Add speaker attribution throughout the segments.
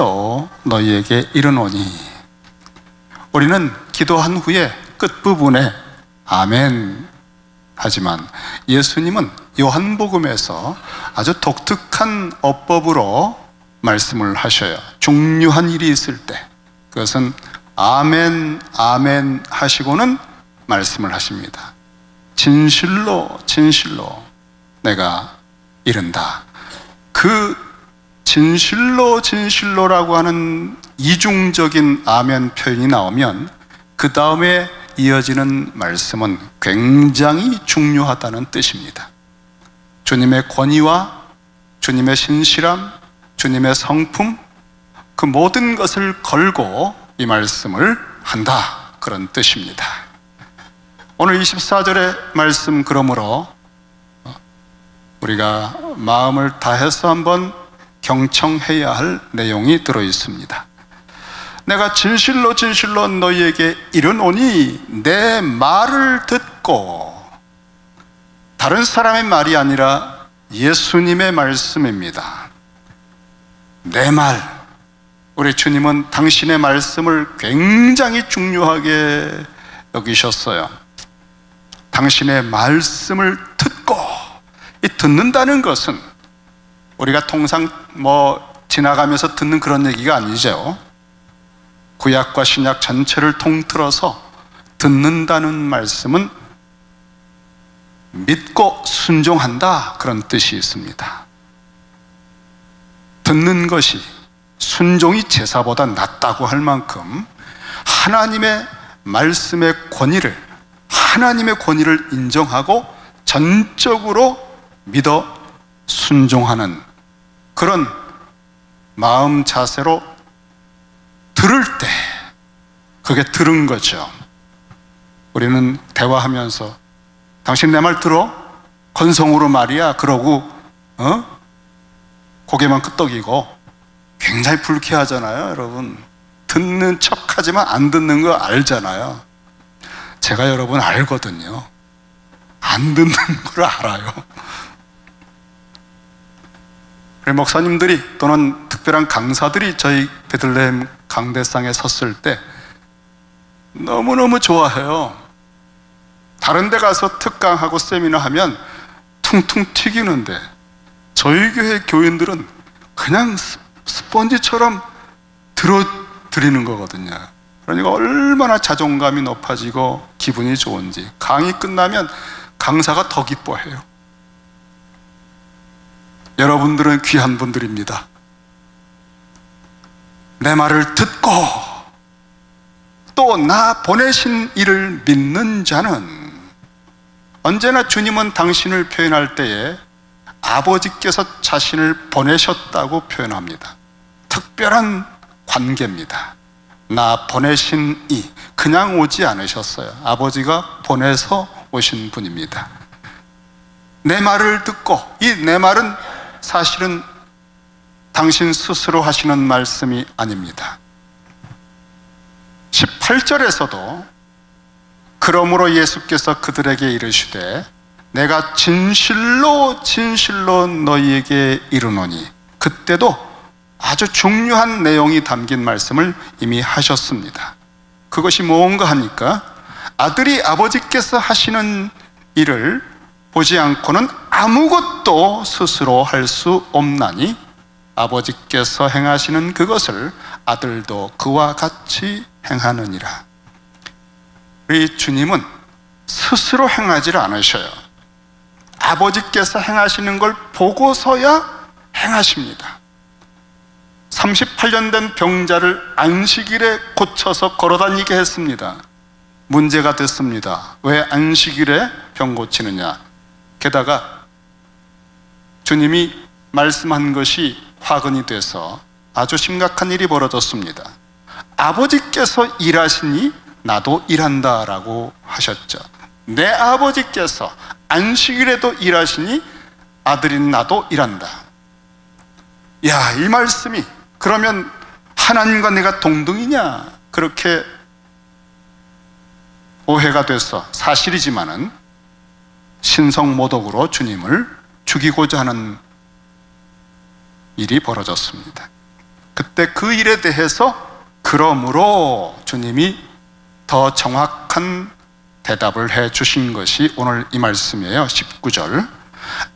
Speaker 1: 진실로 너희에게 이르노니. 우리는 기도한 후에 끝부분에 아멘 하지만 예수님은 요한복음에서 아주 독특한 어법으로 말씀을 하셔요. 중요한 일이 있을 때 그것은 아멘 아멘 하시고는 말씀을 하십니다. 진실로 진실로 내가 이른다. 그 진실로 진실로라고 하는 이중적인 아멘 표현이 나오면 그 다음에 이어지는 말씀은 굉장히 중요하다는 뜻입니다. 주님의 권위와 주님의 신실함, 주님의 성품, 그 모든 것을 걸고 이 말씀을 한다, 그런 뜻입니다. 오늘 24절의 말씀, 그러므로 우리가 마음을 다해서 한번 경청해야 할 내용이 들어있습니다. 내가 진실로 진실로 너희에게 이르노니, 내 말을 듣고, 다른 사람의 말이 아니라 예수님의 말씀입니다. 내 말, 우리 주님은 당신의 말씀을 굉장히 중요하게 여기셨어요. 당신의 말씀을 듣고, 이 듣는다는 것은 우리가 통상 지나가면서 듣는 그런 얘기가 아니죠. 구약과 신약 전체를 통틀어서 듣는다는 말씀은 믿고 순종한다, 그런 뜻이 있습니다. 듣는 것이 순종이 제사보다 낫다고 할 만큼 하나님의 말씀의 권위를, 하나님의 권위를 인정하고 전적으로 믿어 순종하는 그런 마음 자세로 들을 때, 그게 들은 거죠. 우리는 대화하면서 당신 내 말 들어? 건성으로 말이야. 그러고 고개만 끄덕이고 굉장히 불쾌하잖아요. 여러분, 듣는 척하지만 안 듣는 거 알잖아요. 제가 여러분 알거든요. 안 듣는 걸 알아요. 목사님들이 또는 특별한 강사들이 저희 베들레헴 강대상에 섰을 때 너무너무 좋아해요. 다른 데 가서 특강하고 세미나 하면 퉁퉁 튀기는데 저희 교회 교인들은 그냥 스펀지처럼 들어드리는 거거든요. 그러니까 얼마나 자존감이 높아지고 기분이 좋은지, 강의 끝나면 강사가 더 기뻐해요. 여러분들은 귀한 분들입니다. 내 말을 듣고 또 나 보내신 이를 믿는 자는, 언제나 주님은 당신을 표현할 때에 아버지께서 자신을 보내셨다고 표현합니다. 특별한 관계입니다. 나 보내신 이, 그냥 오지 않으셨어요. 아버지가 보내서 오신 분입니다. 내 말을 듣고, 이 내 말은 사실은 당신 스스로 하시는 말씀이 아닙니다. 18절에서도 그러므로 예수께서 그들에게 이르시되 내가 진실로 진실로 너희에게 이르노니, 그때도 아주 중요한 내용이 담긴 말씀을 이미 하셨습니다. 그것이 뭔가 하니까 아들이 아버지께서 하시는 일을 보지 않고는 아무것도 스스로 할 수 없나니 아버지께서 행하시는 그것을 아들도 그와 같이 행하느니라. 우리 주님은 스스로 행하지 않으셔요. 아버지께서 행하시는 걸 보고서야 행하십니다. 38년 된 병자를 안식일에 고쳐서 걸어다니게 했습니다. 문제가 됐습니다. 왜 안식일에 병 고치느냐? 게다가 주님이 말씀한 것이 화근이 돼서 아주 심각한 일이 벌어졌습니다. 아버지께서 일하시니 나도 일한다라고 하셨죠. 내 아버지께서 안식일에도 일하시니 아들인 나도 일한다. 야, 이 말씀이 그러면 하나님과 내가 동등이냐? 그렇게 오해가 돼서, 사실이지만은 신성모독으로 주님을 죽이고자 하는 일이 벌어졌습니다. 그때 그 일에 대해서 그러므로 주님이 더 정확한 대답을 해 주신 것이 오늘 이 말씀이에요. 19절.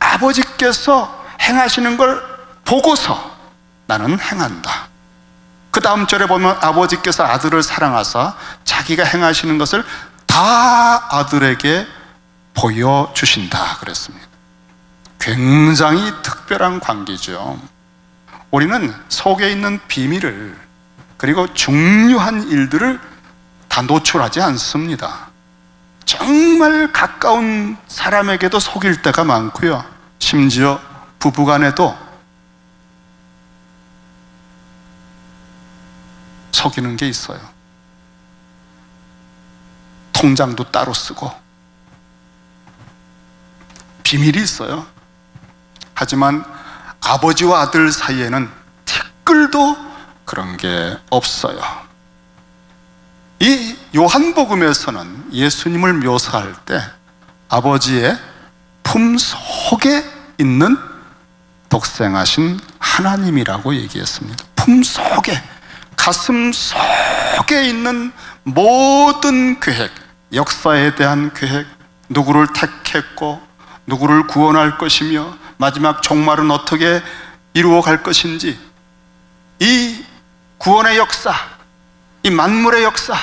Speaker 1: 아버지께서 행하시는 걸 보고서 나는 행한다. 그 다음 절에 보면 아버지께서 아들을 사랑하사 자기가 행하시는 것을 다 아들에게 보여주신다 그랬습니다. 굉장히 특별한 관계죠. 우리는 속에 있는 비밀을, 그리고 중요한 일들을 다 노출하지 않습니다. 정말 가까운 사람에게도 속일 때가 많고요, 심지어 부부간에도 속이는 게 있어요. 통장도 따로 쓰고 비밀이 있어요. 하지만 아버지와 아들 사이에는 티끌도 그런 게 없어요. 이 요한복음에서는 예수님을 묘사할 때 아버지의 품 속에 있는 독생하신 하나님이라고 얘기했습니다. 품 속에, 가슴 속에 있는 모든 계획, 역사에 대한 계획, 누구를 택했고 누구를 구원할 것이며 마지막 종말은 어떻게 이루어갈 것인지, 이 구원의 역사, 이 만물의 역사,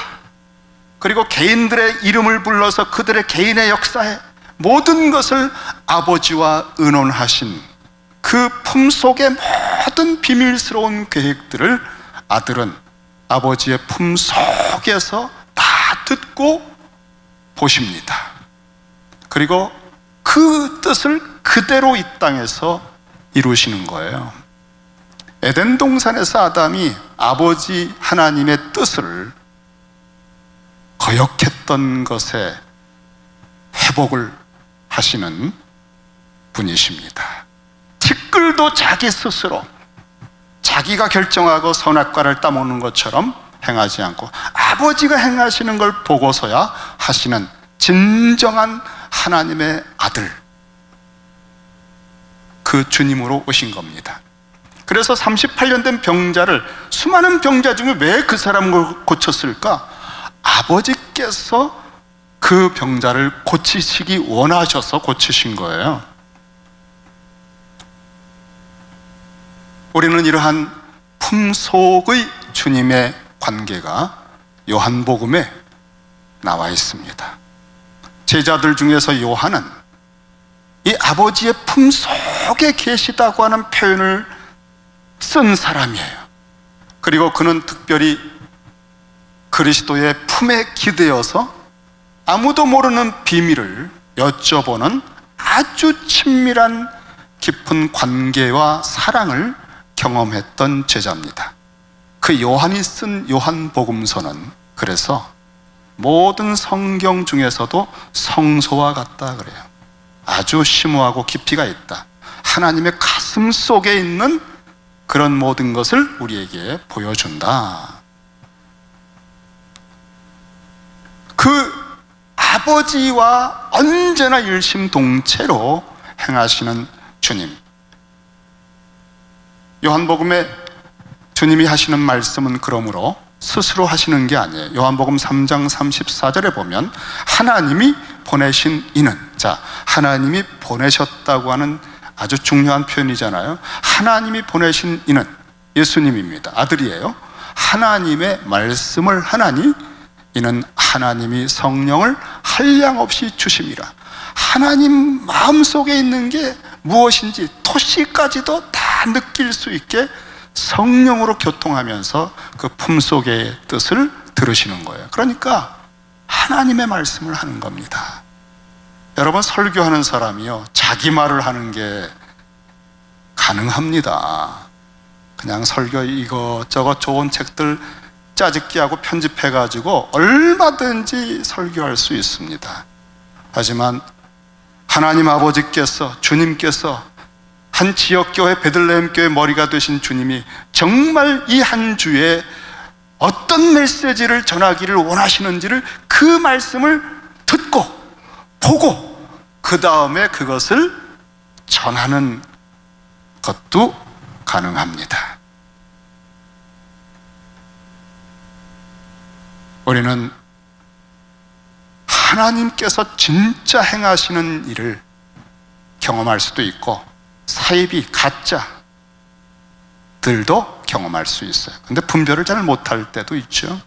Speaker 1: 그리고 개인들의 이름을 불러서 그들의 개인의 역사에 모든 것을 아버지와 의논하신 그 품 속의 모든 비밀스러운 계획들을 아들은 아버지의 품 속에서 다 듣고 보십니다. 그리고 그 뜻을 그대로 이 땅에서 이루시는 거예요. 에덴 동산에서 아담이 아버지 하나님의 뜻을 거역했던 것에 회복을 하시는 분이십니다. 티끌도 자기 스스로 자기가 결정하고 선악과를 따먹는 것처럼 행하지 않고 아버지가 행하시는 걸 보고서야 하시는 진정한 하나님의 아들, 그 주님으로 오신 겁니다. 그래서 38년 된 병자를, 수많은 병자 중에 왜 그 사람을 고쳤을까? 아버지께서 그 병자를 고치시기 원하셔서 고치신 거예요. 우리는 이러한 품속의 주님의 관계가 요한복음에 나와 있습니다. 제자들 중에서 요한은 이 아버지의 품속에 계시다고 하는 표현을 쓴 사람이에요. 그리고 그는 특별히 그리스도의 품에 기대어서 아무도 모르는 비밀을 여쭤보는 아주 친밀한 깊은 관계와 사랑을 경험했던 제자입니다. 그 요한이 쓴 요한복음서는 그래서 모든 성경 중에서도 성소와 같다 그래요. 아주 심오하고 깊이가 있다. 하나님의 가슴 속에 있는 그런 모든 것을 우리에게 보여준다. 그 아버지와 언제나 일심동체로 행하시는 주님. 요한복음에 주님이 하시는 말씀은 그러므로 스스로 하시는 게 아니에요. 요한복음 3장 34절에 보면 하나님이 보내신 이는, 자, 하나님이 보내셨다고 하는 아주 중요한 표현이잖아요. 하나님이 보내신 이는 예수님입니다. 아들이에요. 하나님의 말씀을 하나니 이는 하나님이 성령을 한량없이 주심이라. 하나님 마음속에 있는 게 무엇인지 토시까지도 다 느낄 수 있게 성령으로 교통하면서 그 품속의 뜻을 들으시는 거예요. 그러니까 하나님의 말씀을 하는 겁니다. 여러분, 설교하는 사람이요, 자기 말을 하는 게 가능합니다. 그냥 설교 이것저것 좋은 책들 짜집기 하고 편집해가지고 얼마든지 설교할 수 있습니다. 하지만 하나님 아버지께서, 주님께서 한 지역교회, 베들레헴 교회 머리가 되신 주님이 정말 이 한 주에 어떤 메시지를 전하기를 원하시는지를 그 말씀을 듣고 보고 그 다음에 그것을 전하는 것도 가능합니다. 우리는 하나님께서 진짜 행하시는 일을 경험할 수도 있고 사이비 가짜들도 경험할 수 있어요. 근데 분별을 잘 못할 때도 있죠.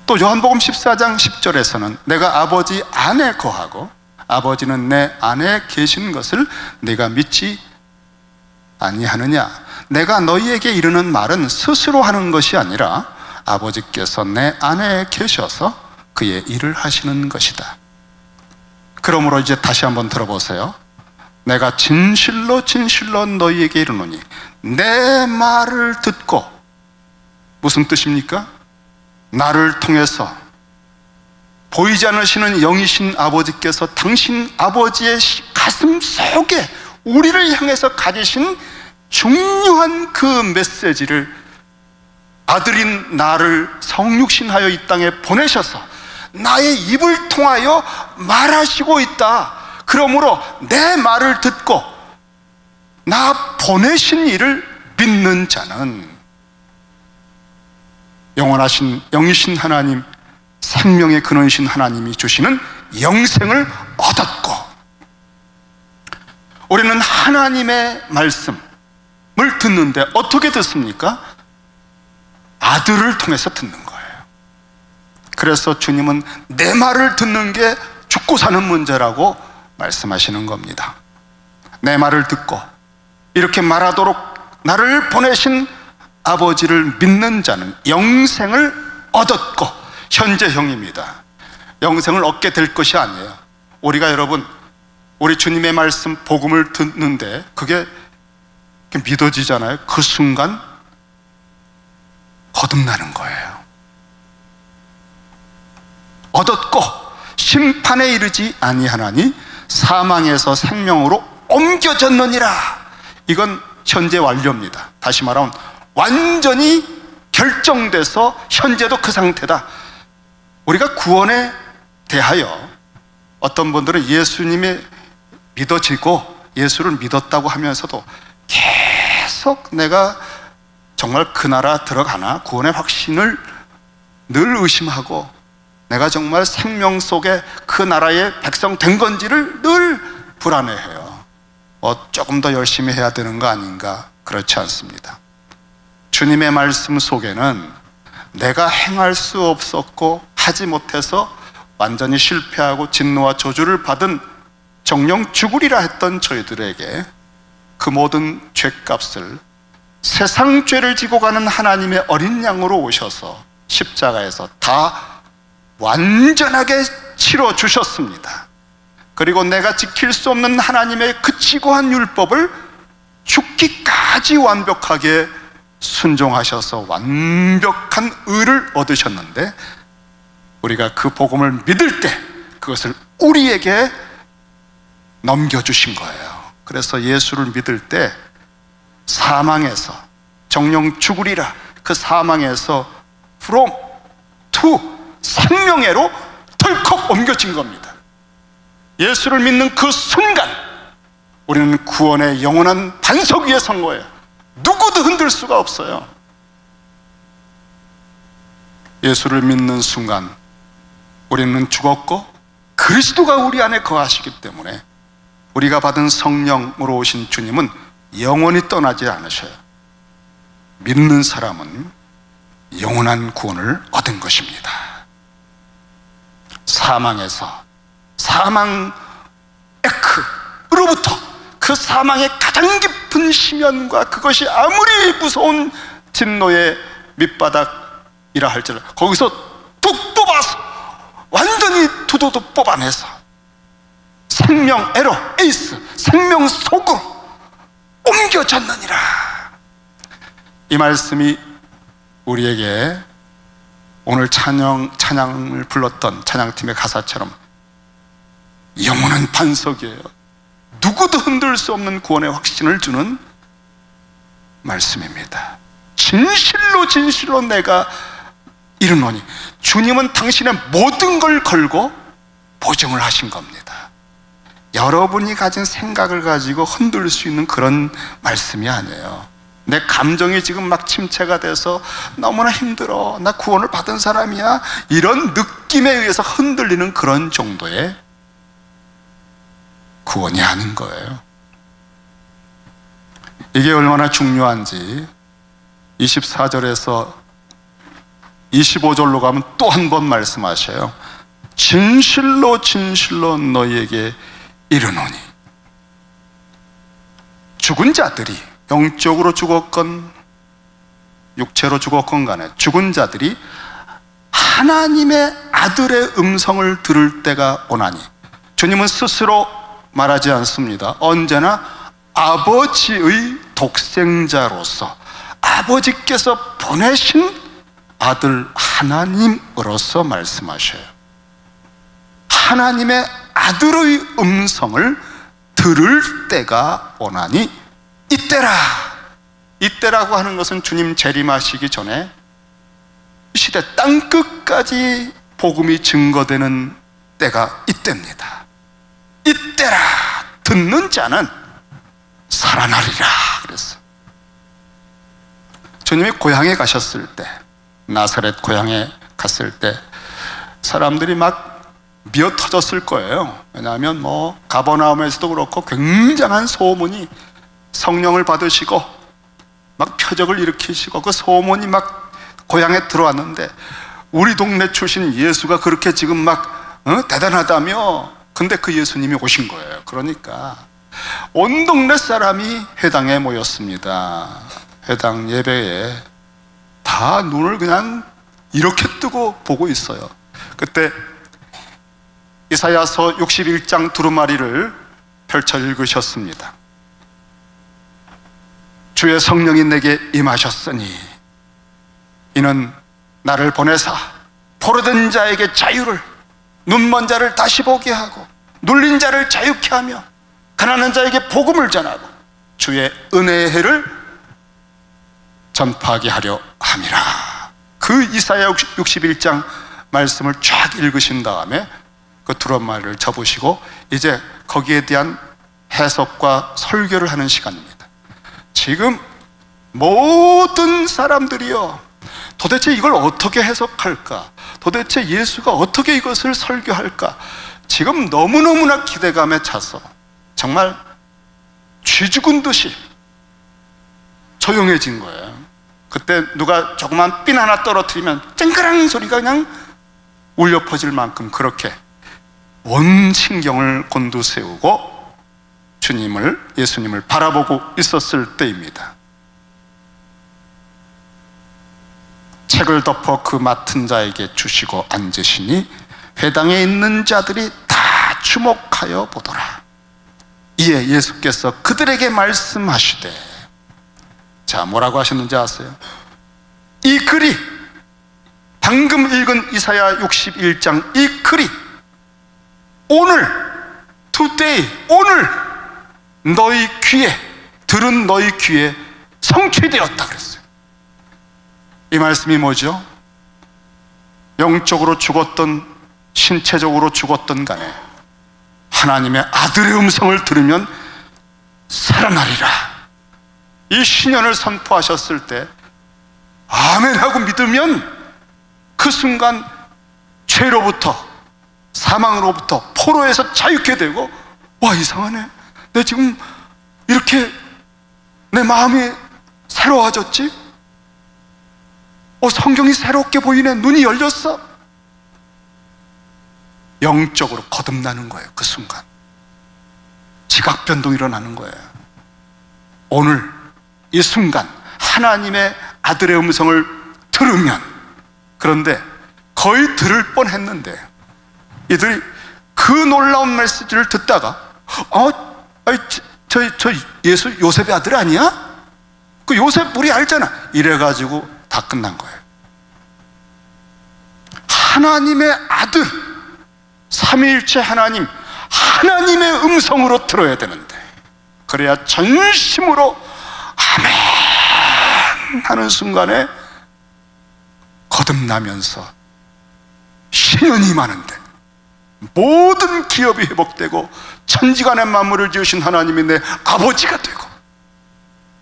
Speaker 1: 또 요한복음 14장 10절에서는 내가 아버지 안에 거하고 아버지는 내 안에 계신 것을 네가 믿지 아니하느냐. 내가 너희에게 이르는 말은 스스로 하는 것이 아니라 아버지께서 내 안에 계셔서 그의 일을 하시는 것이다. 그러므로 이제 다시 한번 들어보세요. 내가 진실로 진실로 너희에게 이르노니 내 말을 듣고, 무슨 뜻입니까? 나를 통해서 보이지 않으시는 영이신 아버지께서 당신 아버지의 가슴 속에 우리를 향해서 가지신 중요한 그 메시지를 아들인 나를 성육신하여 이 땅에 보내셔서 나의 입을 통하여 말하시고 있다. 그러므로 내 말을 듣고 나 보내신 이를 믿는 자는 영원하신 영이신 하나님, 생명의 근원이신 하나님이 주시는 영생을 얻었고, 우리는 하나님의 말씀을 듣는데 어떻게 듣습니까? 아들을 통해서 듣는 거예요. 그래서 주님은 내 말을 듣는 게 죽고 사는 문제라고 말씀하시는 겁니다. 내 말을 듣고 이렇게 말하도록 나를 보내신 아버지를 믿는 자는 영생을 얻었고, 현재형입니다. 영생을 얻게 될 것이 아니에요. 우리가 여러분, 우리 주님의 말씀 복음을 듣는데 그게 믿어지잖아요. 그 순간 거듭나는 거예요. 얻었고 심판에 이르지 아니하나니 사망에서 생명으로 옮겨졌느니라. 이건 현재 완료입니다. 다시 말하면 완전히 결정돼서 현재도 그 상태다. 우리가 구원에 대하여 어떤 분들은 예수님이 믿어지고 예수를 믿었다고 하면서도 계속 내가 정말 그 나라 들어가나, 구원의 확신을 늘 의심하고 내가 정말 생명 속에 그 나라의 백성 된 건지를 늘 불안해해요. 조금 더 열심히 해야 되는 거 아닌가? 그렇지 않습니다. 주님의 말씀 속에는 내가 행할 수 없었고 하지 못해서 완전히 실패하고 진노와 저주를 받은 정령 죽으리라 했던 저희들에게 그 모든 죄값을 세상 죄를 지고 가는 하나님의 어린 양으로 오셔서 십자가에서 다 완전하게 치러 주셨습니다. 그리고 내가 지킬 수 없는 하나님의 그 지고한 율법을 죽기까지 완벽하게 순종하셔서 완벽한 의를 얻으셨는데, 우리가 그 복음을 믿을 때 그것을 우리에게 넘겨주신 거예요. 그래서 예수를 믿을 때 사망에서, 정령 죽으리라, 그 사망에서 from to 생명애로 덜컥 옮겨진 겁니다. 예수를 믿는 그 순간 우리는 구원의 영원한 반석 위에 선 거예요. 누구도 흔들 수가 없어요. 예수를 믿는 순간 우리는 죽었고 그리스도가 우리 안에 거하시기 때문에 우리가 받은 성령으로 오신 주님은 영원히 떠나지 않으셔요. 믿는 사람은 영원한 구원을 얻은 것입니다. 사망에서, 사망 에크로부터, 그 사망의 가장 깊은 심연과 그것이 아무리 무서운 진노의 밑바닥이라 할지라도 거기서 툭 뽑아서 완전히 두도도 뽑아내서 생명애로, 에이스, 생명 속으로 옮겨졌느니라. 이 말씀이 우리에게 오늘 찬양을 불렀던 찬양팀의 가사처럼 영원한 반석이에요. 누구도 흔들 수 없는 구원의 확신을 주는 말씀입니다. 진실로 진실로 내가 이르노니, 주님은 당신의 모든 걸 걸고 보증을 하신 겁니다. 여러분이 가진 생각을 가지고 흔들 수 있는 그런 말씀이 아니에요. 내 감정이 지금 막 침체가 돼서 너무나 힘들어, 나 구원을 받은 사람이야, 이런 느낌에 의해서 흔들리는 그런 정도의 구원이 아닌 거예요. 이게 얼마나 중요한지 24절에서 25절로 가면 또 한 번 말씀하셔요. 진실로 진실로 너희에게 이르노니, 죽은 자들이 영적으로 죽었건 육체로 죽었건 간에 죽은 자들이 하나님의 아들의 음성을 들을 때가 오나니, 주님은 스스로 말하지 않습니다. 언제나 아버지의 독생자로서 아버지께서 보내신 아들 하나님으로서 말씀하셔요. 하나님의 아들의 음성을 들을 때가 오나니, 이때라. 이때라고 하는 것은 주님 재림하시기 전에 시대 땅끝까지 복음이 증거되는 때가 이때입니다. 이때라. 듣는 자는 살아나리라 그랬어. 주님이 고향에 가셨을 때, 나사렛 고향에 갔을 때 사람들이 막 미어 터졌을 거예요. 왜냐하면 가버나움에서도 그렇고 굉장한 소문이, 성령을 받으시고 막 표적을 일으키시고 그 소문이 막 고향에 들어왔는데, 우리 동네 출신 예수가 그렇게 지금 막 대단하다며. 근데 그 예수님이 오신 거예요. 그러니까 온 동네 사람이 회당에 모였습니다. 회당 예배에 다 눈을 그냥 이렇게 뜨고 보고 있어요. 그때 이사야서 61장 두루마리를 펼쳐 읽으셨습니다. 주의 성령이 내게 임하셨으니 이는 나를 보내사 포로된 자에게 자유를, 눈먼 자를 다시 보게 하고 눌린 자를 자유케 하며 가난한 자에게 복음을 전하고 주의 은혜의 해를 전파하게 하려 함이라. 그 이사야 61장 말씀을 쫙 읽으신 다음에 그 두루마리를 접으시고 이제 거기에 대한 해석과 설교를 하는 시간입니다. 지금 모든 사람들이요, 도대체 이걸 어떻게 해석할까? 도대체 예수가 어떻게 이것을 설교할까? 지금 너무너무나 기대감에 차서 정말 쥐 죽은 듯이 조용해진 거예요. 그때 누가 조그만 핀 하나 떨어뜨리면 쨍그랑 소리가 그냥 울려 퍼질 만큼 그렇게 온 신경을 곤두세우고 예수님을 바라보고 있었을 때입니다. 책을 덮어 그 맡은 자에게 주시고 앉으시니 회당에 있는 자들이 다 주목하여 보더라. 이에 예수께서 그들에게 말씀하시되, 자, 뭐라고 하셨는지 아세요? 이 글이, 방금 읽은 이사야 61장 이 글이 오늘, today, 오늘 너희 귀에, 들은 너희 귀에 성취되었다 그랬어요. 이 말씀이 뭐죠? 영적으로 죽었던, 신체적으로 죽었던 간에 하나님의 아들의 음성을 들으면 살아나리라. 이 신년을 선포하셨을 때 아멘 하고 믿으면 그 순간 죄로부터, 사망으로부터, 포로에서 자유케 되고, 와, 이상하네, 내 지금 이렇게 내 마음이 새로워졌지? 성경이 새롭게 보이네, 눈이 열렸어. 영적으로 거듭나는 거예요. 그 순간 지각 변동이 일어나는 거예요. 오늘 이 순간 하나님의 아들의 음성을 들으면, 그런데 거의 들을 뻔했는데 이들이 그 놀라운 메시지를 듣다가 저 예수 요셉의 아들 아니야? 그 요셉 우리 알잖아, 이래가지고 다 끝난 거예요. 하나님의 아들, 삼위일체 하나님의 음성으로 들어야 되는데, 그래야 전심으로 아멘 하는 순간에 거듭나면서 신년이 임하는데, 모든 기업이 회복되고 천지간의 만물을 지으신 하나님이 내 아버지가 되고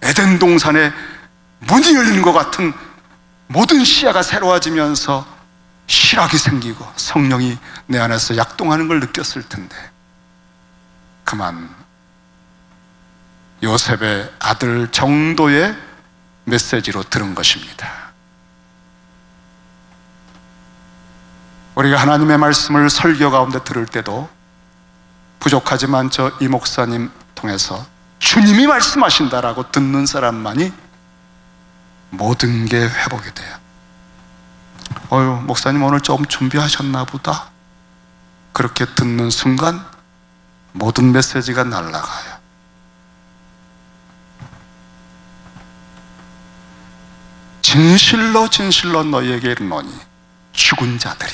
Speaker 1: 에덴 동산에 문이 열리는 것 같은 모든 시야가 새로워지면서 실학이 생기고 성령이 내 안에서 약동하는 걸 느꼈을 텐데, 그만 요셉의 아들 정도의 메시지로 들은 것입니다. 우리가 하나님의 말씀을 설교 가운데 들을 때도 부족하지만 저 이 목사님 통해서 주님이 말씀하신다라고 듣는 사람만이 모든 게 회복이 돼요. 목사님 오늘 좀 준비하셨나 보다. 그렇게 듣는 순간 모든 메시지가 날아가요. 진실로 진실로 너희에게 이르노니 죽은 자들이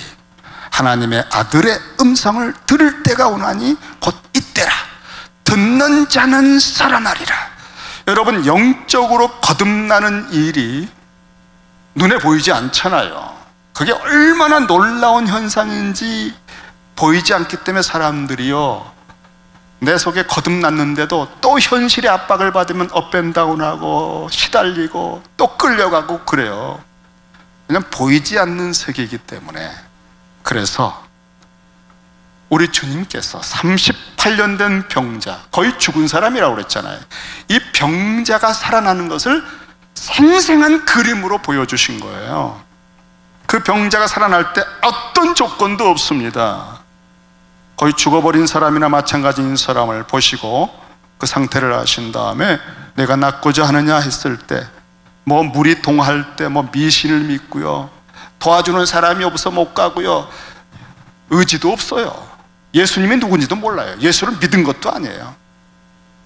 Speaker 1: 하나님의 아들의 음성을 들을 때가 오나니 곧 이때라. 듣는 자는 살아나리라. 여러분, 영적으로 거듭나는 일이 눈에 보이지 않잖아요. 그게 얼마나 놀라운 현상인지 보이지 않기 때문에 사람들이요, 내 속에 거듭났는데도 또 현실의 압박을 받으면 업앤다운하고 시달리고 또 끌려가고 그래요. 왜냐하면 보이지 않는 세계이기 때문에. 그래서 우리 주님께서 38년 된 병자, 거의 죽은 사람이라고 그랬잖아요. 이 병자가 살아나는 것을 생생한 그림으로 보여주신 거예요. 그 병자가 살아날 때 어떤 조건도 없습니다. 거의 죽어버린 사람이나 마찬가지인 사람을 보시고 그 상태를 아신 다음에 내가 낫고자 하느냐 했을 때 물이 동할 때 미신을 믿고요, 도와주는 사람이 없어 못 가고요, 의지도 없어요. 예수님이 누군지도 몰라요. 예수를 믿은 것도 아니에요.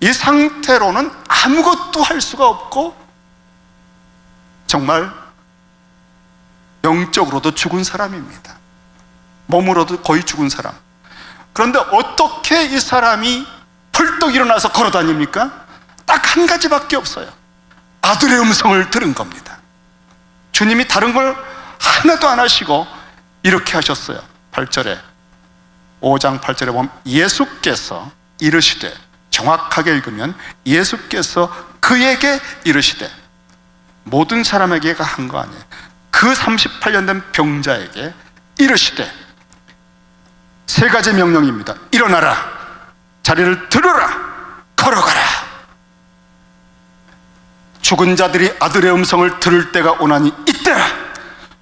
Speaker 1: 이 상태로는 아무것도 할 수가 없고 정말 영적으로도 죽은 사람입니다. 몸으로도 거의 죽은 사람. 그런데 어떻게 이 사람이 펄떡 일어나서 걸어 다닙니까? 딱 한 가지밖에 없어요. 아들의 음성을 들은 겁니다. 주님이 다른 걸 하나도 안 하시고 이렇게 하셨어요. 8절에, 5장 8절에 보면 예수께서 이르시되, 정확하게 읽으면 예수께서 그에게 이르시되, 모든 사람에게가 한 거 아니에요. 그 38년 된 병자에게 이르시되, 세 가지 명령입니다. 일어나라, 자리를 들어라, 걸어가라. 죽은 자들이 아들의 음성을 들을 때가 오나니 이때라.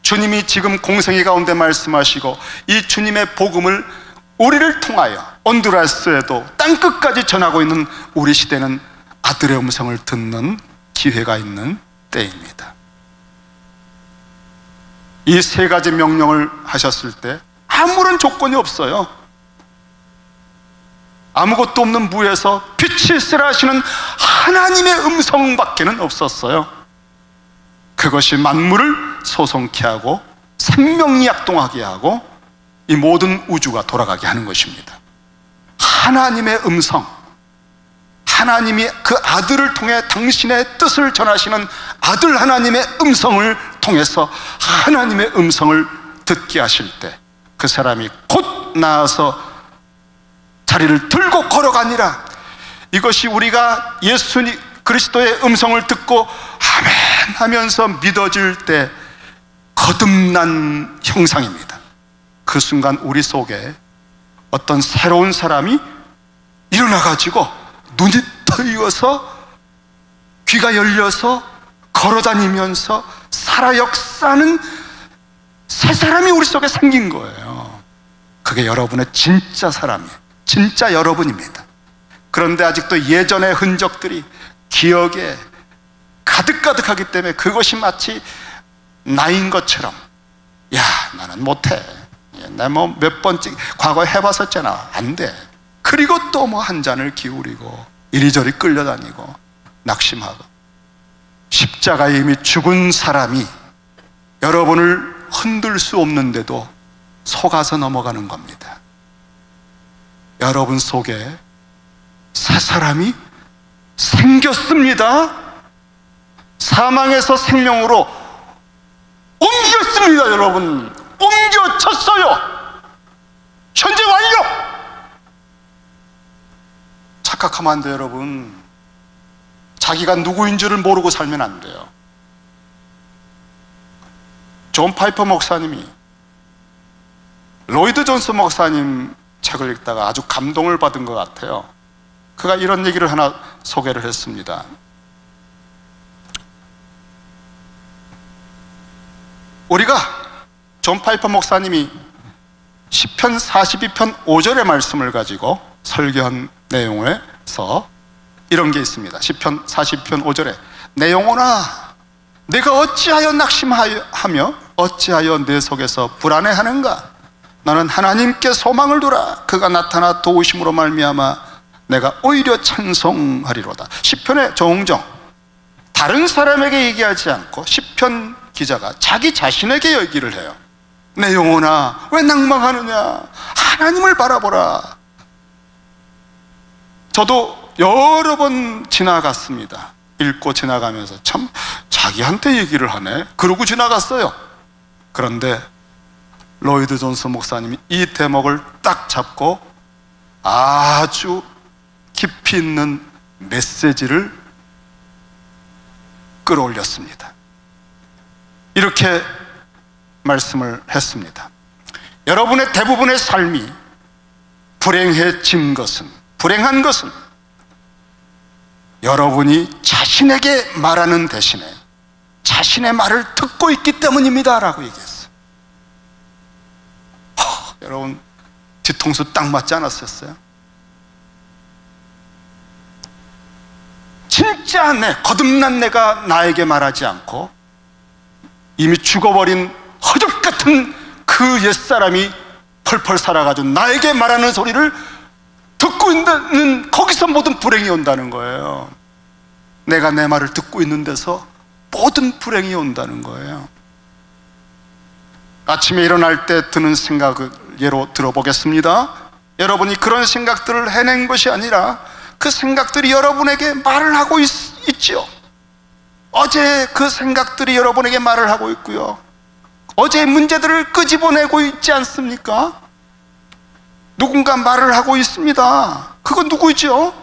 Speaker 1: 주님이 지금 공생애 가운데 말씀하시고 이 주님의 복음을 우리를 통하여 온두라스에도 땅끝까지 전하고 있는 우리 시대는 아들의 음성을 듣는 기회가 있는 때입니다. 이 세 가지 명령을 하셨을 때 아무런 조건이 없어요. 아무것도 없는 무에서 빛이 있으라 하시는 하나님의 음성밖에는 없었어요. 그것이 만물을 소성케 하고 생명이 약동하게 하고 이 모든 우주가 돌아가게 하는 것입니다. 하나님의 음성, 하나님이 그 아들을 통해 당신의 뜻을 전하시는 아들 하나님의 음성을 통해서 하나님의 음성을 듣게 하실 때 그 사람이 곧 나아서 자리를 들고 걸어가니라. 이것이 우리가 예수님 그리스도의 음성을 듣고 아멘 하면서 믿어질 때 거듭난 형상입니다. 그 순간 우리 속에 어떤 새로운 사람이 일어나가지고 눈이 트여서 귀가 열려서 걸어다니면서 살아 역사하는 새 사람이 우리 속에 생긴 거예요. 그게 여러분의 진짜 사람이에요. 진짜 여러분입니다. 그런데 아직도 예전의 흔적들이 기억에 가득가득하기 때문에 그것이 마치 나인 것처럼, 야 나는 못해, 나 몇 번째 과거에 해봤었잖아, 안 돼. 그리고 또 한 잔을 기울이고 이리저리 끌려다니고 낙심하고. 십자가에 이미 죽은 사람이 여러분을 흔들 수 없는데도 속아서 넘어가는 겁니다. 여러분 속에 새 사람이 생겼습니다. 사망에서 생명으로 옮겼습니다. 여러분 옮겨쳤어요. 현재 완료. 착각하면 안 돼요. 여러분 자기가 누구인 줄을 모르고 살면 안 돼요. 존 파이퍼 목사님이 로이드 존스 목사님 책을 읽다가 아주 감동을 받은 것 같아요. 그가 이런 얘기를 하나 소개를 했습니다. 우리가 존 파이퍼 목사님이 시편 42편 5절의 말씀을 가지고 설교한 내용에서 이런 게 있습니다. 시편 42편 5절에 내 영혼아 내가 어찌하여 낙심하며 어찌하여 내 속에서 불안해하는가? 너는 하나님께 소망을 두라. 그가 나타나 도우심으로 말미암아 내가 오히려 찬송하리로다. 시편의 종종 다른 사람에게 얘기하지 않고 시편 기자가 자기 자신에게 얘기를 해요. 내 영혼아 왜 낭망하느냐? 하나님을 바라보라. 저도 여러 번 지나갔습니다. 읽고 지나가면서 참 자기한테 얘기를 하네 그러고 지나갔어요. 그런데 로이드 존스 목사님이 이 대목을 딱 잡고 아주 깊이 있는 메시지를 끌어올렸습니다. 이렇게 말씀을 했습니다. 여러분의 대부분의 삶이 불행한 것은 여러분이 자신에게 말하는 대신에 자신의 말을 듣고 있기 때문입니다 라고 얘기했어요. 여러분 뒤통수 딱 맞지 않았었어요? 진짜 거듭난 내가 나에게 말하지 않고 이미 죽어버린 허접 같은 그 옛사람이 펄펄 살아가지고 나에게 말하는 소리를 듣고 있는 거기서 모든 불행이 온다는 거예요. 내가 내 말을 듣고 있는 데서 모든 불행이 온다는 거예요. 아침에 일어날 때 드는 생각을 예로 들어보겠습니다. 여러분이 그런 생각들을 해낸 것이 아니라 그 생각들이 여러분에게 말을 하고 있지요. 어제 그 생각들이 여러분에게 말을 하고 있고요. 어제의 문제들을 끄집어내고 있지 않습니까? 누군가 말을 하고 있습니다. 그건 누구죠?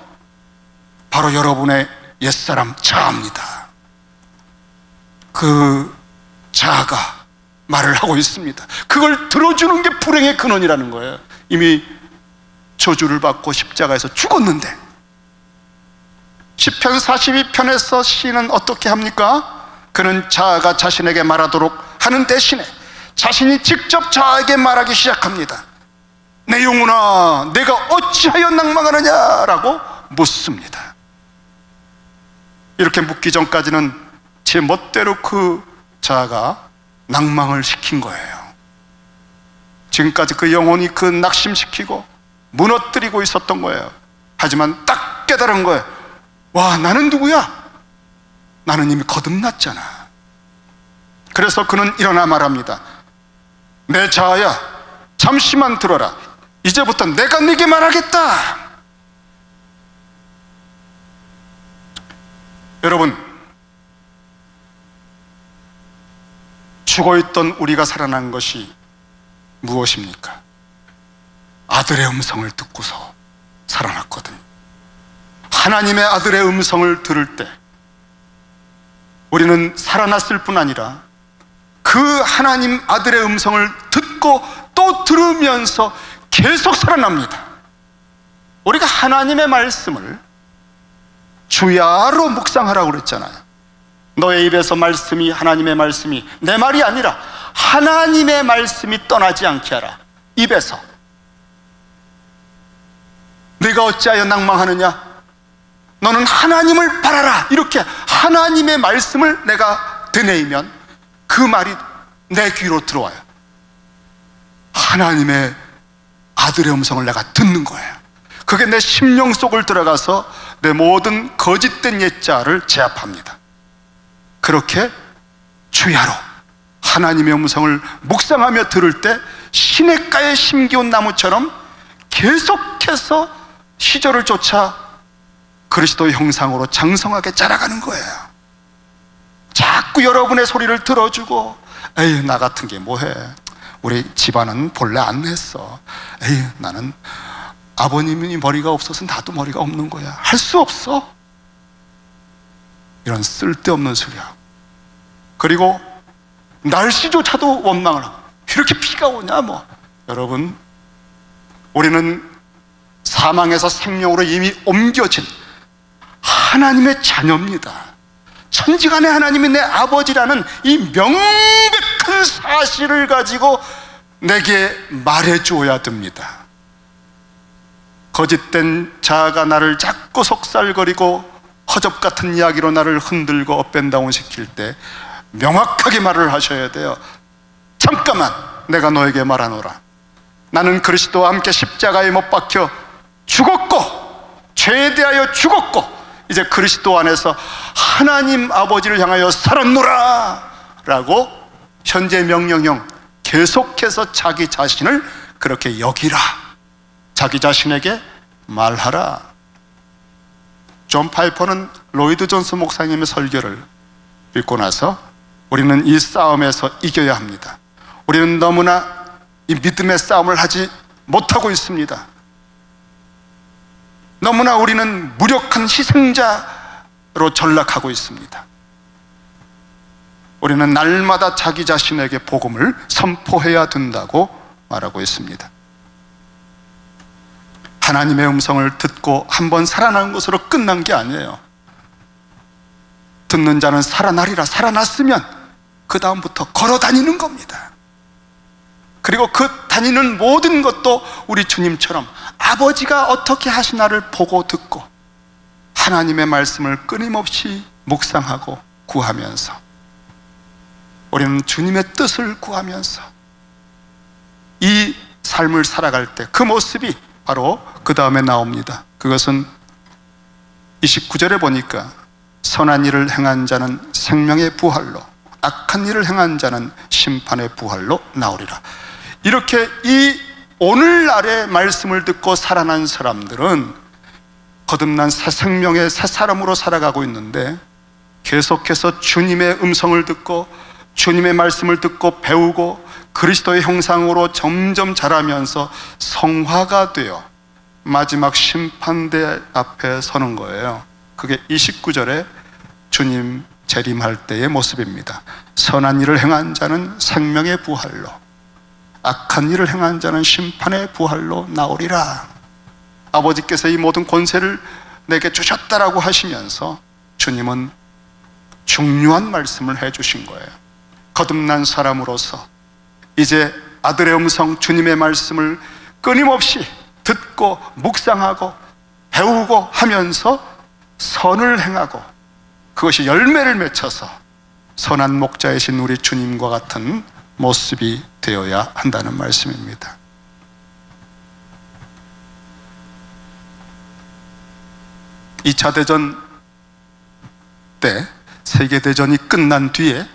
Speaker 1: 바로 여러분의 옛사람 자아입니다. 그 자아가 말을 하고 있습니다. 그걸 들어주는 게 불행의 근원이라는 거예요. 이미 저주를 받고 십자가에서 죽었는데 시편 42편에서 시인은 어떻게 합니까? 그는 자아가 자신에게 말하도록 하는 대신에 자신이 직접 자아에게 말하기 시작합니다. 내 영혼아 내가 어찌하여 낭망하느냐 라고 묻습니다. 이렇게 묻기 전까지는 제 멋대로 그 자아가 낭망을 시킨 거예요. 지금까지 그 영혼이 그 낙심시키고 무너뜨리고 있었던 거예요. 하지만 딱 깨달은 거예요. 와, 나는 누구야? 나는 이미 거듭났잖아. 그래서 그는 일어나 말합니다. 내 자아야 잠시만 들어라. 이제부터 내가 네게 말하겠다. 여러분, 죽어있던 우리가 살아난 것이 무엇입니까? 아들의 음성을 듣고서 살아났거든요. 하나님의 아들의 음성을 들을 때 우리는 살아났을 뿐 아니라 그 하나님 아들의 음성을 듣고 또 들으면서 계속 살아납니다. 우리가 하나님의 말씀을 주야로 묵상하라고 그랬잖아요. 너의 입에서 말씀이, 하나님의 말씀이, 내 말이 아니라 하나님의 말씀이 떠나지 않게 하라. 입에서. 네가 어찌하여 낭망하느냐? 너는 하나님을 바라라. 이렇게 하나님의 말씀을 내가 되뇌이면 그 말이 내 귀로 들어와요. 하나님의 아들의 음성을 내가 듣는 거예요. 그게 내 심령 속을 들어가서 내 모든 거짓된 옛자를 제압합니다. 그렇게 주야로 하나님의 음성을 묵상하며 들을 때 시냇가에 심기운 나무처럼 계속해서 시절을 쫓아 그리스도의 형상으로 장성하게 자라가는 거예요. 자꾸 여러분의 소리를 들어주고, 에이, 나 같은 게 뭐해? 우리 집안은 본래 안 했어. 에이, 나는 아버님이 머리가 없어서 나도 머리가 없는 거야. 할 수 없어. 이런 쓸데없는 소리야. 그리고 날씨조차도 원망을 하고 이렇게 비가 오냐 뭐. 여러분, 우리는 사망에서 생명으로 이미 옮겨진 하나님의 자녀입니다. 천지간의 하나님이 내 아버지라는 이 명백한 사실을 가지고 내게 말해주어야 됩니다. 거짓된 자아가 나를 자꾸 속살거리고 허접 같은 이야기로 나를 흔들고 업앤다운 시킬 때 명확하게 말을 하셔야 돼요. 잠깐만, 내가 너에게 말하노라. 나는 그리스도와 함께 십자가에 못 박혀 죽었고 죄에 대하여 죽었고 이제 그리스도 안에서 하나님 아버지를 향하여 살았노라 라고 현재 명령형 계속해서 자기 자신을 그렇게 여기라, 자기 자신에게 말하라. 존 파이퍼는 로이드 존스 목사님의 설교를 읽고 나서 우리는 이 싸움에서 이겨야 합니다. 우리는 너무나 이 믿음의 싸움을 하지 못하고 있습니다. 너무나 우리는 무력한 희생자로 전락하고 있습니다. 우리는 날마다 자기 자신에게 복음을 선포해야 된다고 말하고 있습니다. 하나님의 음성을 듣고 한번 살아난 것으로 끝난 게 아니에요. 듣는 자는 살아나리라. 살아났으면 그 다음부터 걸어 다니는 겁니다. 그리고 그 다니는 모든 것도 우리 주님처럼 아버지가 어떻게 하시나를 보고 듣고 하나님의 말씀을 끊임없이 묵상하고 구하면서 우리는 주님의 뜻을 구하면서 이 삶을 살아갈 때 그 모습이 바로 그 다음에 나옵니다. 그것은 29절에 보니까 선한 일을 행한 자는 생명의 부활로, 악한 일을 행한 자는 심판의 부활로 나오리라. 이렇게 이 오늘날의 말씀을 듣고 살아난 사람들은 거듭난 새 생명의 새 사람으로 살아가고 있는데, 계속해서 주님의 음성을 듣고 주님의 말씀을 듣고 배우고 그리스도의 형상으로 점점 자라면서 성화가 되어 마지막 심판대 앞에 서는 거예요. 그게 29절에 주님 재림할 때의 모습입니다. 선한 일을 행한 자는 생명의 부활로, 악한 일을 행한 자는 심판의 부활로 나오리라. 아버지께서 이 모든 권세를 내게 주셨다라고 하시면서 주님은 중요한 말씀을 해주신 거예요. 거듭난 사람으로서 이제 아들의 음성 주님의 말씀을 끊임없이 듣고 묵상하고 배우고 하면서 선을 행하고 그것이 열매를 맺혀서 선한 목자이신 우리 주님과 같은 모습이 되어야 한다는 말씀입니다. 이 차 대전 때, 세계대전이 끝난 뒤에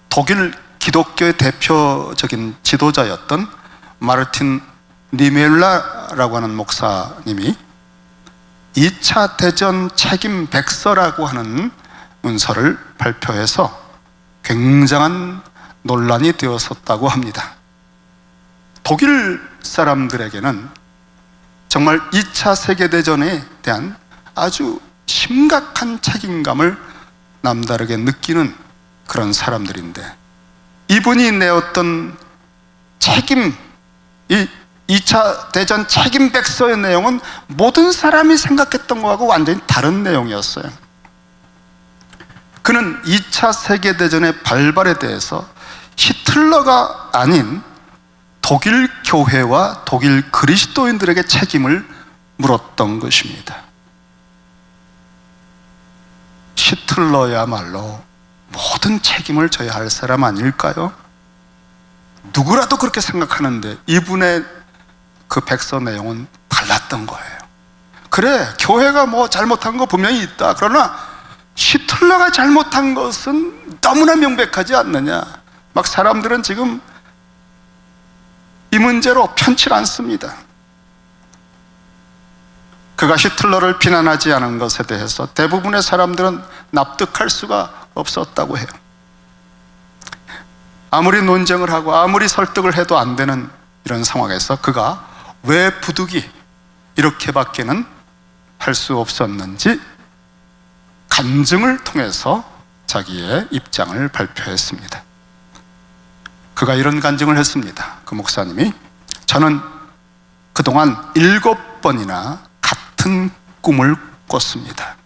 Speaker 1: 독일 기독교의 대표적인 지도자였던 마르틴 니메울라라고 하는 목사님이 2차 대전 책임 백서라고 하는 문서를 발표해서 굉장한 논란이 되었었다고 합니다. 독일 사람들에게는 정말 2차 세계대전에 대한 아주 심각한 책임감을 남다르게 느끼는 그런 사람들인데, 이분이 내었던 책임, 이 2차 대전 책임 백서의 내용은 모든 사람이 생각했던 것하고 완전히 다른 내용이었어요. 그는 2차 세계대전의 발발에 대해서 히틀러가 아닌 독일 교회와 독일 그리스도인들에게 책임을 물었던 것입니다. 히틀러야말로 모든 책임을 져야 할 사람 아닐까요? 누구라도 그렇게 생각하는데 이분의 그 백서 내용은 달랐던 거예요. 그래, 교회가 뭐 잘못한 거 분명히 있다. 그러나 히틀러가 잘못한 것은 너무나 명백하지 않느냐. 막 사람들은 지금 이 문제로 편치 않습니다. 그가 히틀러를 비난하지 않은 것에 대해서 대부분의 사람들은 납득할 수가 없었다고 해요. 아무리 논쟁을 하고 아무리 설득을 해도 안 되는 이런 상황에서 그가 왜 부득이 이렇게밖에는 할 수 없었는지 간증을 통해서 자기의 입장을 발표했습니다. 그가 이런 간증을 했습니다. 그 목사님이, 저는 그동안 7번이나 같은 꿈을 꿨습니다.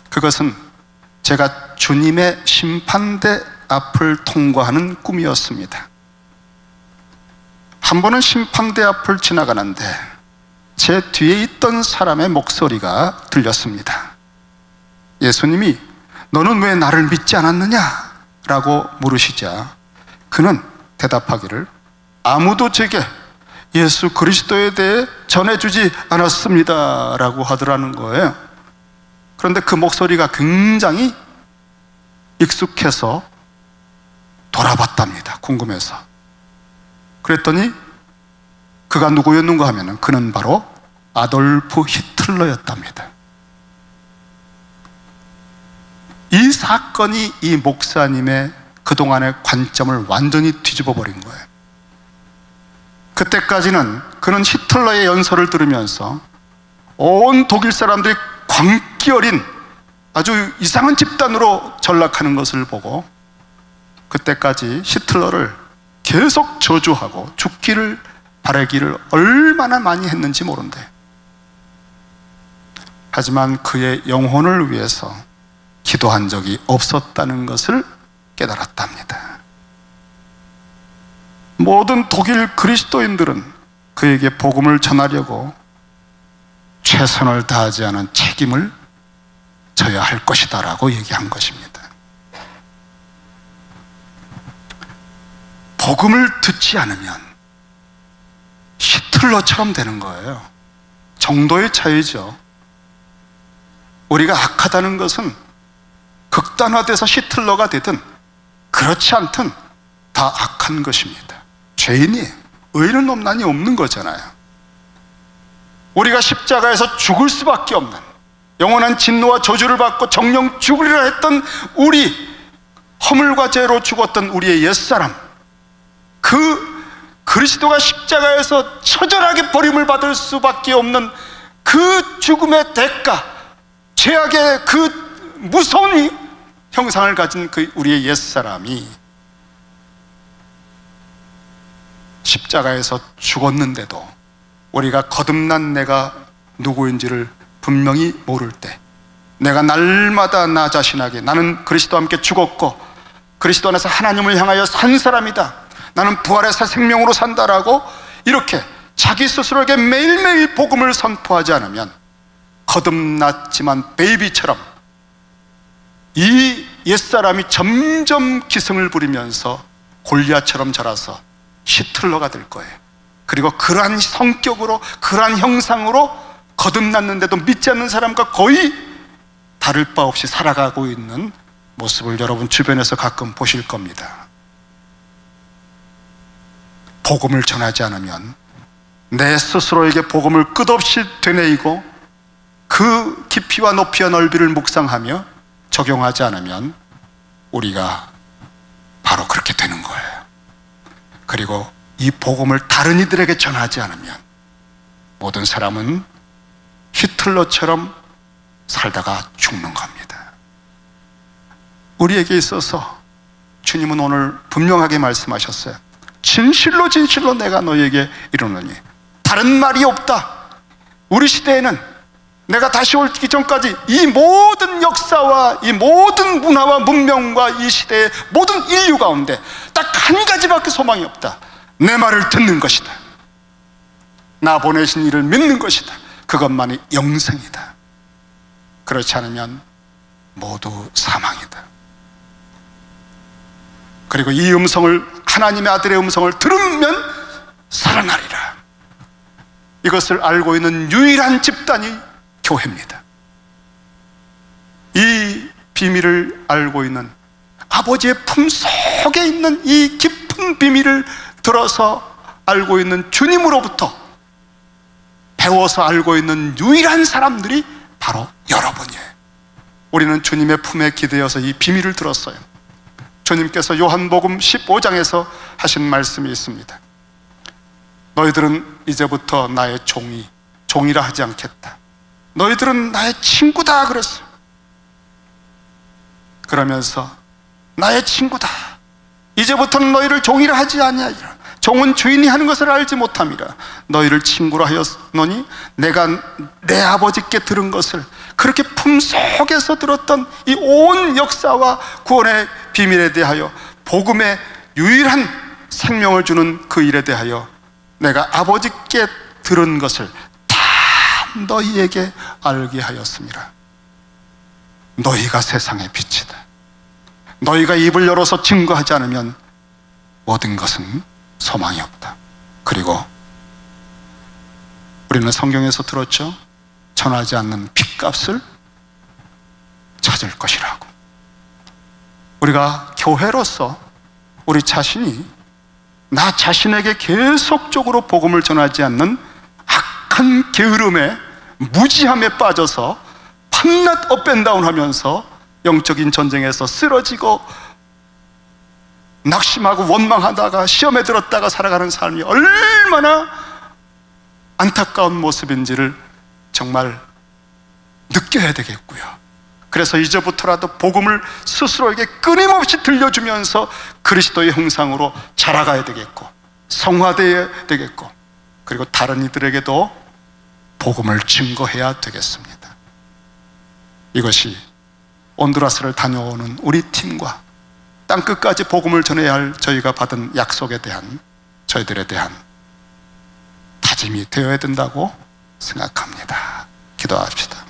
Speaker 1: 그것은 제가 주님의 심판대 앞을 통과하는 꿈이었습니다. 한 번은 심판대 앞을 지나가는데 제 뒤에 있던 사람의 목소리가 들렸습니다. 예수님이 너는 왜 나를 믿지 않았느냐? 라고 물으시자 그는 대답하기를 아무도 제게 예수 그리스도에 대해 전해주지 않았습니다 라고 하더라는 거예요. 그런데 그 목소리가 굉장히 익숙해서 돌아봤답니다. 궁금해서. 그랬더니 그가 누구였는가 하면은 그는 바로 아돌프 히틀러였답니다. 이 사건이 이 목사님의 그동안의 관점을 완전히 뒤집어 버린 거예요. 그때까지는 그는 히틀러의 연설을 들으면서 온 독일 사람들이 광기 어린 아주 이상한 집단으로 전락하는 것을 보고 그때까지 히틀러를 계속 저주하고 죽기를 바라기를 얼마나 많이 했는지 모른대. 하지만 그의 영혼을 위해서 기도한 적이 없었다는 것을 깨달았답니다. 모든 독일 그리스도인들은 그에게 복음을 전하려고 최선을 다하지 않은 책임을 져야 할 것이다 라고 얘기한 것입니다. 복음을 듣지 않으면 히틀러처럼 되는 거예요. 정도의 차이죠. 우리가 악하다는 것은 극단화돼서 히틀러가 되든 그렇지 않든 다 악한 것입니다. 죄인이 의는 없나니 없는 거잖아요. 우리가 십자가에서 죽을 수밖에 없는 영원한 진노와 저주를 받고 정령 죽으리라 했던 우리, 허물과 죄로 죽었던 우리의 옛사람, 그 그리스도가 십자가에서 처절하게 버림을 받을 수밖에 없는 그 죽음의 대가, 죄악의 그 무서운 형상을 가진 그 우리의 옛사람이 십자가에서 죽었는데도 우리가 거듭난 내가 누구인지를 분명히 모를 때, 내가 날마다 나 자신에게 나는 그리스도와 함께 죽었고 그리스도 안에서 하나님을 향하여 산 사람이다, 나는 부활의 새 생명으로 산다라고 이렇게 자기 스스로에게 매일매일 복음을 선포하지 않으면 거듭났지만 베이비처럼 이 옛사람이 점점 기승을 부리면서 골리앗처럼 자라서 히틀러가 될 거예요. 그리고 그러한 성격으로, 그러한 형상으로 거듭났는데도 믿지 않는 사람과 거의 다를 바 없이 살아가고 있는 모습을 여러분 주변에서 가끔 보실 겁니다. 복음을 전하지 않으면, 내 스스로에게 복음을 끝없이 되뇌이고 그 깊이와 높이와 넓이를 묵상하며 적용하지 않으면 우리가 바로 그렇게 되는 거예요. 그리고 이 복음을 다른 이들에게 전하지 않으면 모든 사람은 히틀러처럼 살다가 죽는 겁니다. 우리에게 있어서 주님은 오늘 분명하게 말씀하셨어요. 진실로 진실로 내가 너에게 이르노니 다른 말이 없다. 우리 시대에는 내가 다시 오기 전까지 이 모든 역사와 이 모든 문화와 문명과 이 시대의 모든 인류 가운데 딱 한 가지밖에 소망이 없다. 내 말을 듣는 것이다. 나 보내신 이를 믿는 것이다. 그것만이 영생이다. 그렇지 않으면 모두 사망이다. 그리고 이 음성을, 하나님의 아들의 음성을 들으면 살아나리라. 이것을 알고 있는 유일한 집단이 교회입니다. 이 비밀을 알고 있는, 아버지의 품속에 있는 이 깊은 비밀을 들어서 알고 있는 주님으로부터 배워서 알고 있는 유일한 사람들이 바로 여러분이에요. 우리는 주님의 품에 기대어서 이 비밀을 들었어요. 주님께서 요한복음 15장에서 하신 말씀이 있습니다. 너희들은 이제부터 나의 종이라 하지 않겠다. 너희들은 나의 친구다 그랬어요. 그러면서 나의 친구다, 이제부터는 너희를 종이라 하지 아니하리라. 종은 주인이 하는 것을 알지 못함이라. 너희를 친구로 하였노니 내가 내 아버지께 들은 것을, 그렇게 품속에서 들었던 이 온 역사와 구원의 비밀에 대하여, 복음의 유일한 생명을 주는 그 일에 대하여 내가 아버지께 들은 것을 다 너희에게 알게 하였습니다. 너희가 세상의 빛이다. 너희가 입을 열어서 증거하지 않으면 모든 것은 소망이 없다. 그리고 우리는 성경에서 들었죠. 전하지 않는 핏값을 찾을 것이라고. 우리가 교회로서 우리 자신이 나 자신에게 계속적으로 복음을 전하지 않는 악한 게으름에, 무지함에 빠져서 밤낮 업앤다운 하면서 영적인 전쟁에서 쓰러지고 낙심하고 원망하다가 시험에 들었다가 살아가는 삶이 얼마나 안타까운 모습인지를 정말 느껴야 되겠고요. 그래서 이제부터라도 복음을 스스로에게 끊임없이 들려주면서 그리스도의 형상으로 자라가야 되겠고, 성화되어야 되겠고, 그리고 다른 이들에게도 복음을 증거해야 되겠습니다. 이것이 온두라스를 다녀오는 우리 팀과 땅끝까지 복음을 전해야 할 저희가 받은 약속에 대한, 저희들에 대한 다짐이 되어야 된다고 생각합니다. 기도합시다.